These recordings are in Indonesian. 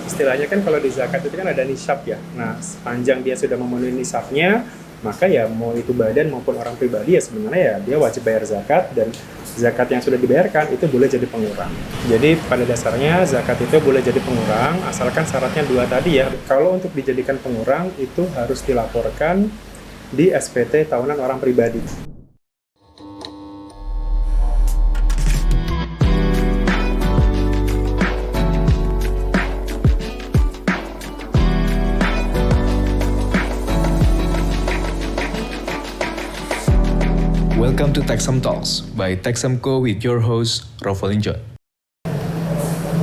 Istilahnya kan kalau di zakat itu kan ada nisab ya. Nah, sepanjang dia sudah memenuhi nisabnya, maka ya mau itu badan maupun orang pribadi ya sebenarnya ya dia wajib bayar zakat, dan zakat yang sudah dibayarkan itu boleh jadi pengurang. Jadi pada dasarnya zakat itu boleh jadi pengurang asalkan syaratnya dua tadi ya. Kalau untuk dijadikan pengurang itu harus dilaporkan di SPT tahunan orang pribadi. Welcome to Texam Talks by Texamco with your host, Rovalin John.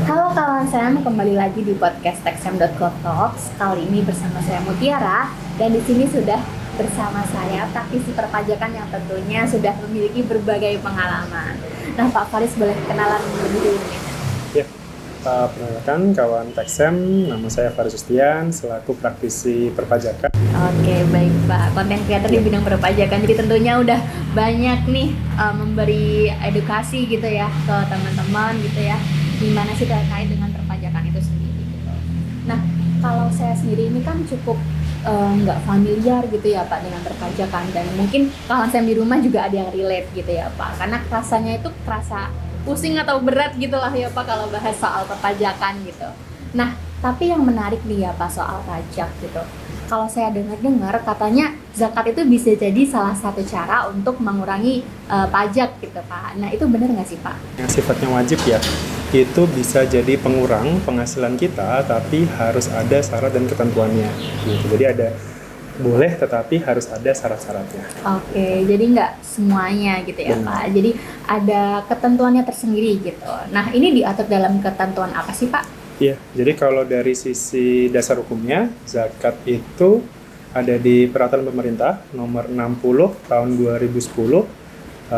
Halo kawan Sam, kembali lagi di podcast Texam.co Talks. Kali ini bersama saya Mutiara, dan di sini sudah bersama saya praktisi perpajakan yang tentunya sudah memiliki berbagai pengalaman. Nah, Pak Faris boleh kenalan lebih dulu nih? Ya, perkenalkan kawan Texam, nama saya Faris Sustian selaku praktisi perpajakan. Oke, baik Pak, konten kreator di bidang perpajakan. Jadi tentunya udah banyak nih memberi edukasi gitu ya ke teman-teman gitu ya, gimana sih terkait dengan perpajakan itu sendiri gitu. Nah, kalau saya sendiri ini kan cukup nggak familiar gitu ya Pak dengan perpajakan, dan mungkin kawan saya di rumah juga ada yang relate gitu ya Pak, karena rasanya itu kerasa pusing atau berat gitu lah ya Pak kalau bahas soal perpajakan gitu. Nah, tapi yang menarik nih ya Pak soal pajak gitu. Kalau saya dengar-dengar katanya zakat itu bisa jadi salah satu cara untuk mengurangi pajak gitu Pak. Nah, itu benar nggak sih Pak? Yang sifatnya wajib ya, itu bisa jadi pengurang penghasilan kita, tapi harus ada syarat dan ketentuannya gitu. Jadi ada boleh, tetapi harus ada syarat-syaratnya. Oke, jadi nggak semuanya gitu ya Pak. Jadi ada ketentuannya tersendiri gitu. Nah, ini diatur dalam ketentuan apa sih Pak? Iya, jadi kalau dari sisi dasar hukumnya, zakat itu ada di Peraturan Pemerintah Nomor 60 Tahun 2010.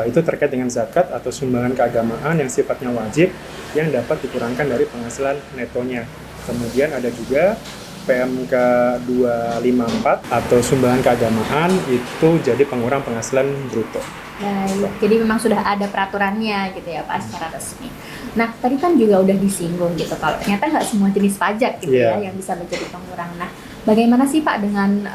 Itu terkait dengan zakat atau sumbangan keagamaan yang sifatnya wajib yang dapat dikurangkan dari penghasilan netonya. Kemudian ada juga PMK 254 atau sumbangan keagamaan itu jadi pengurang penghasilan bruto. Baik, jadi memang sudah ada peraturannya gitu ya Pak secara resmi. Nah, tadi kan juga udah disinggung gitu kalau ternyata nggak semua jenis pajak gitu ya yang bisa menjadi pengurang. Nah, bagaimana sih Pak dengan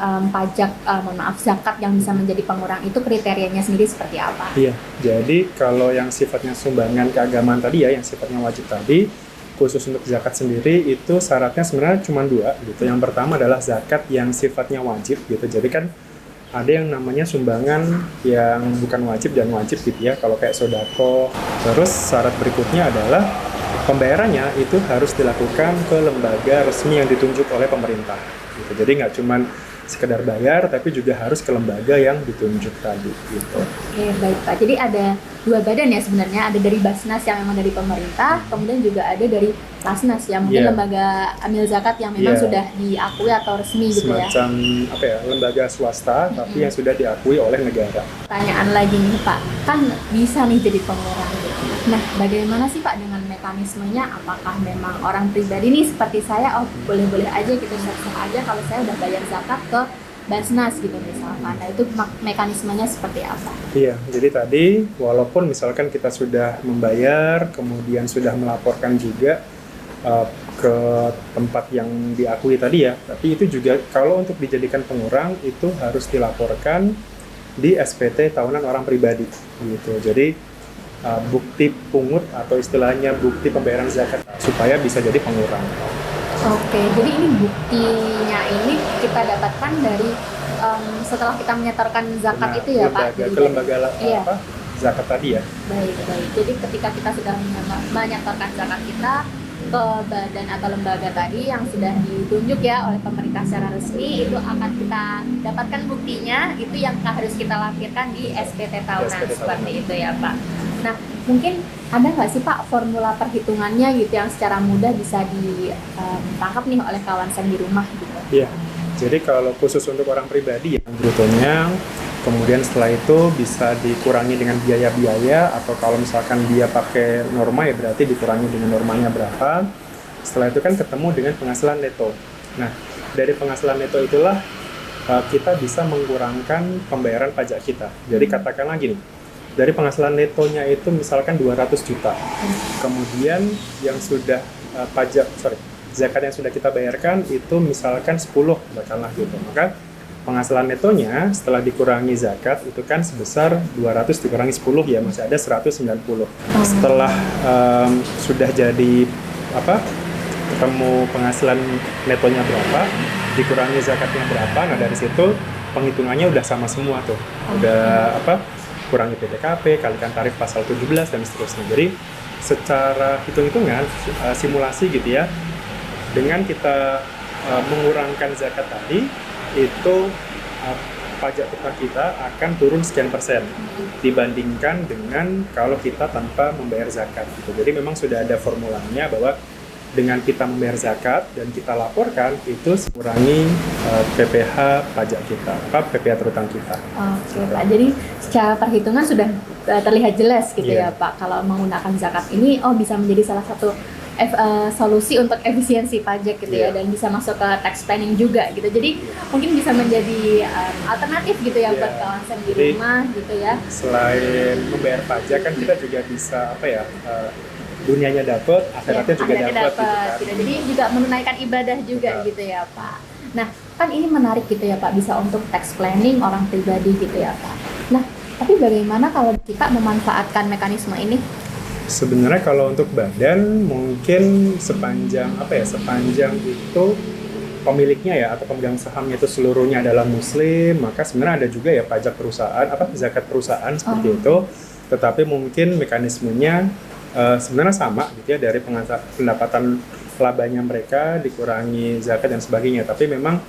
zakat yang bisa menjadi pengurang itu, kriterianya sendiri seperti apa? Iya, jadi kalau yang sifatnya sumbangan keagamaan tadi ya, yang sifatnya wajib tadi, khusus untuk zakat sendiri itu syaratnya sebenarnya cuma dua gitu. Yang pertama adalah zakat yang sifatnya wajib gitu. Jadi kan ada yang namanya sumbangan yang bukan wajib dan wajib gitu ya, kalau kayak sodako. Terus syarat berikutnya adalah pembayarannya itu harus dilakukan ke lembaga resmi yang ditunjuk oleh pemerintah gitu. Jadi nggak cuma sekedar bayar, tapi juga harus ke lembaga yang ditunjuk tadi gitu. Oke, baik Pak. Jadi ada dua badan ya sebenarnya, ada dari Basnas yang memang dari pemerintah, kemudian juga ada dari Lasnas yang mungkin lembaga amil zakat yang memang sudah diakui atau resmi gitu ya. Semacam apa ya, lembaga swasta tapi yang sudah diakui oleh negara. Pertanyaan lagi nih Pak, kan bisa nih jadi pengurang gitu. Nah, bagaimana sih Pak dengan mekanismenya? Apakah memang orang pribadi nih seperti saya, oh boleh-boleh aja gitu, sah-sah aja kalau saya udah bayar zakat ke Basnas gitu misalkan. Nah, itu mekanismenya seperti apa? Iya, jadi tadi walaupun misalkan kita sudah membayar, kemudian sudah melaporkan juga ke tempat yang diakui tadi ya, tapi itu juga kalau untuk dijadikan pengurang itu harus dilaporkan di SPT tahunan orang pribadi gitu. Jadi bukti pungut atau istilahnya bukti pembayaran zakat supaya bisa jadi pengurang. Oke, jadi ini buktinya ini kita dapatkan dari setelah kita menyetorkan zakat itu ya Pak? Ke lembaga zakat tadi ya. Baik. Jadi ketika kita sudah menyetorkan zakat kita ke badan atau lembaga tadi yang sudah ditunjuk ya oleh pemerintah secara resmi, itu akan kita dapatkan buktinya, itu yang harus kita lampirkan di SPT tahunan seperti itu ya Pak. Nah, mungkin ada nggak sih Pak formula perhitungannya gitu yang secara mudah bisa ditangkap nih oleh kawan saya di rumah gitu? Iya, jadi kalau khusus untuk orang pribadi yang brutonya, kemudian setelah itu bisa dikurangi dengan biaya-biaya, atau kalau misalkan dia pakai norma ya berarti dikurangi dengan normanya berapa. Setelah itu kan ketemu dengan penghasilan neto. Nah, dari penghasilan neto itulah kita bisa mengkurangkan pembayaran pajak kita. Jadi katakanlah gini, dari penghasilan netonya itu misalkan 200 juta. Kemudian yang sudah zakat yang sudah kita bayarkan itu misalkan 10 katakanlah gitu, maka penghasilan netonya setelah dikurangi zakat itu kan sebesar 200 dikurangi 10 ya masih ada 190. Setelah sudah jadi ketemu penghasilan netonya berapa, dikurangi zakatnya berapa, nah dari situ penghitungannya udah sama semua tuh. Udah kurangi PTKP, kalikan tarif pasal 17 dan seterusnya. Jadi secara hitung-hitungan simulasi gitu ya, dengan kita mengurangkan zakat tadi itu pajak tetap kita akan turun sekian persen dibandingkan dengan kalau kita tanpa membayar zakat gitu. Jadi memang sudah ada formulanya bahwa dengan kita membayar zakat dan kita laporkan itu kurangi PPh pajak kita, PPh terutang kita. Oke Pak, jadi secara perhitungan sudah terlihat jelas gitu ya Pak, kalau menggunakan zakat ini bisa menjadi salah satu solusi untuk efisiensi pajak gitu ya, dan bisa masuk ke tax planning juga gitu. Jadi mungkin bisa menjadi alternatif gitu ya buat kawasan di rumah gitu ya. Selain membayar pajak kan kita juga bisa dunianya dapat, akhiratnya juga dapat gitu kan. Jadi juga menunaikan ibadah juga gitu ya Pak. Nah kan ini menarik gitu ya Pak, bisa untuk tax planning orang pribadi gitu ya Pak. Nah tapi bagaimana kalau kita memanfaatkan mekanisme ini? Sebenarnya kalau untuk badan mungkin sepanjang itu pemiliknya ya atau pemegang sahamnya itu seluruhnya adalah muslim, maka sebenarnya ada juga ya pajak perusahaan, zakat perusahaan seperti itu. Tetapi mungkin mekanismenya sebenarnya sama gitu ya, dari pendapatan labanya mereka dikurangi zakat dan sebagainya. Tapi memang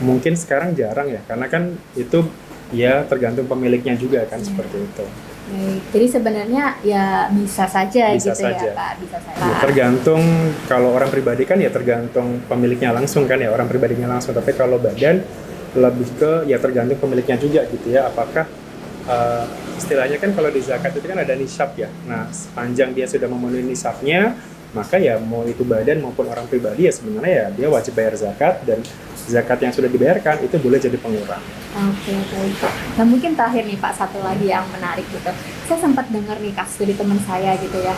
mungkin sekarang jarang ya, karena kan itu ya tergantung pemiliknya juga kan seperti itu. Baik, jadi sebenarnya ya bisa saja ya Pak, bisa saja. Ya, tergantung kalau orang pribadi kan ya tergantung pemiliknya langsung kan ya, orang pribadinya langsung. Tapi kalau badan lebih ke ya tergantung pemiliknya juga gitu ya. Apakah istilahnya kan kalau di zakat itu kan ada nisab ya. Nah sepanjang dia sudah memenuhi nisabnya, maka ya mau itu badan maupun orang pribadi ya sebenarnya ya dia wajib bayar zakat, dan zakat yang sudah dibayarkan itu boleh jadi pengurang. Oke, baik Pak. Nah mungkin terakhir nih Pak, satu lagi yang menarik gitu. Saya sempat dengar nih kasus dari teman saya gitu ya.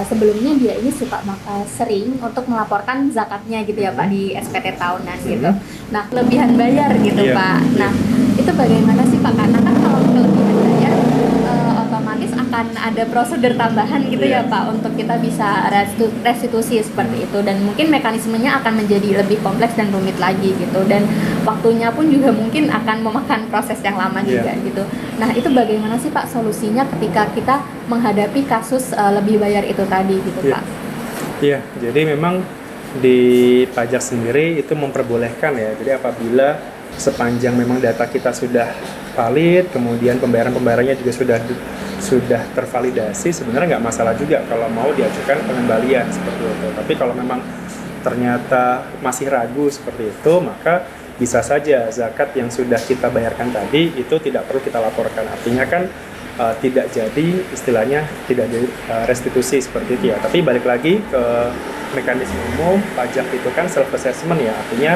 Sebelumnya dia ini suka sering untuk melaporkan zakatnya gitu ya Pak di SPT tahunan gitu. Nah kelebihan bayar gitu Pak. Nah itu bagaimana sih Pak? Karena kan kalau kelebihan bayar otomatis akan ada prosedur tambahan gitu ya Pak untuk kita bisa restitusi seperti itu, dan mungkin mekanismenya akan menjadi lebih kompleks dan rumit lagi gitu, dan waktunya pun juga mungkin akan memakan proses yang lama juga gitu. Nah itu bagaimana sih Pak solusinya ketika kita menghadapi kasus lebih bayar itu tadi gitu Pak? Iya, jadi memang di pajak sendiri itu memperbolehkan ya, jadi apabila sepanjang memang data kita sudah valid, kemudian pembayarannya juga sudah tervalidasi, sebenarnya nggak masalah juga kalau mau diajukan pengembalian seperti itu. Tapi kalau memang ternyata masih ragu seperti itu, maka bisa saja zakat yang sudah kita bayarkan tadi itu tidak perlu kita laporkan. Artinya kan tidak jadi istilahnya tidak jadi restitusi seperti itu ya. Tapi balik lagi ke mekanisme umum pajak itu kan self assessment ya, artinya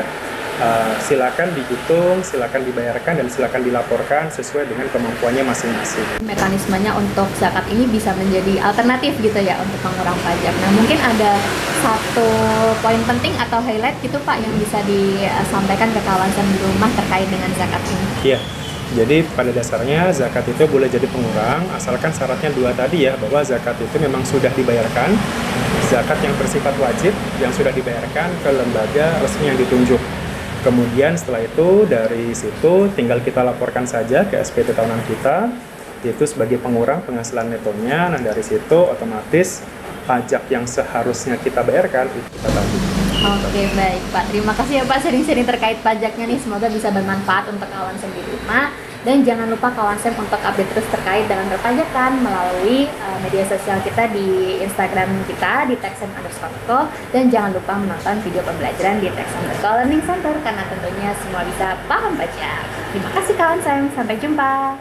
silakan dihitung, silakan dibayarkan, dan silakan dilaporkan sesuai dengan kemampuannya masing-masing. Mekanismenya untuk zakat ini bisa menjadi alternatif gitu ya untuk mengurang pajak. Nah mungkin ada satu poin penting atau highlight gitu Pak yang bisa disampaikan ke kawan di rumah terkait dengan zakat ini. Iya, jadi pada dasarnya zakat itu boleh jadi pengurang asalkan syaratnya dua tadi ya, bahwa zakat itu memang sudah dibayarkan, zakat yang bersifat wajib yang sudah dibayarkan ke lembaga resmi yang ditunjuk. Kemudian setelah itu dari situ tinggal kita laporkan saja ke SPT tahunan kita, itu sebagai pengurang penghasilan netonya. Nah dari situ otomatis pajak yang seharusnya kita bayarkan itu kita tanggung. Oke baik Pak, terima kasih ya Pak sharing-sharing terkait pajaknya nih, semoga bisa bermanfaat untuk kawan sem di rumah. Dan jangan lupa kawan sem untuk update terus terkait dengan perpajakan melalui media sosial kita di Instagram kita di taxsem_co, dan jangan lupa menonton video pembelajaran di taxsem_co Learning Center karena tentunya semua bisa paham pajak. Terima kasih kawan sem, sampai jumpa.